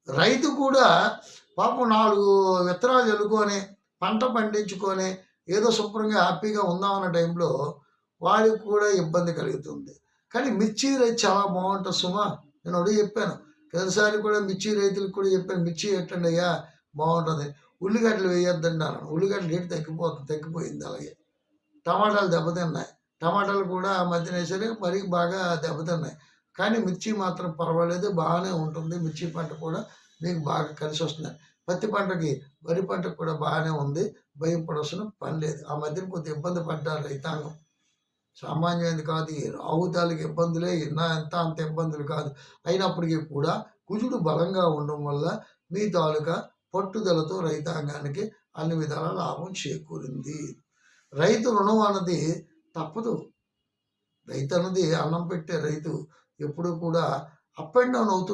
రైతు కూడా పాపం 4 విత్తనాలు చల్లుకొని, పంట పండించుకొని, ఏదో శుభ్రంగా హ్యాపీగా ఉందామన్న టైంలో వాడికి కూడా ఇబ్బంది కలుగుతుంది. కానీ మిర్చి రైతు చాలా బావుంటది సుమా. నేను ఒకటే చెప్పాను. కిందసారి కూడా మిర్చి రైతులకు కూడా చెప్పాను. మిర్చి పెట్టండయ్యా బావుంటది. ఉల్లిగడ్డలు వేయొద్దన్నారు. ఉల్లిగడ్డల రేటు తగ్గిపోయింది అలాగే. టమాటాలు దెబ్బతిన్నాయి. టమాటాలు కూడా ఆ మధ్యన ఏసారు మరీ బాగా దెబ్బతిన్నాయి. కానీ మిర్చి మాత్రం పర్వాలేదు బాగానే ఉంటుంది. మిర్చి పంట కూడా మీకు బాగా కలిసొస్తుంది. పత్తి పంటకి, వరి పంటకు కూడా బాగానే ఉంది. భయపడాల్సిన పని లేదు. ఆ మధ్యన కొద్దిగా ఇబ్బంది పడ్డారు రైతాంగం. సామాన్యమైనది కాదు. ఈ రావు తాలూకు ఇబ్బందులే అంత ఇబ్బందులు కాదు. అయినప్పటికీ కూడా కుజుడు బలంగా ఉండడం వల్ల మీ తాలూకా పట్టుదలతో రైతాంగానికి అన్ని విధాల లాభం చేకూరింది. రైతు రుణం అన్నది తప్పదు. రైతన్నది అన్నం పెట్టే రైతు ఎప్పుడూ కూడా అప్ అండ్ డౌన్ అవుతూ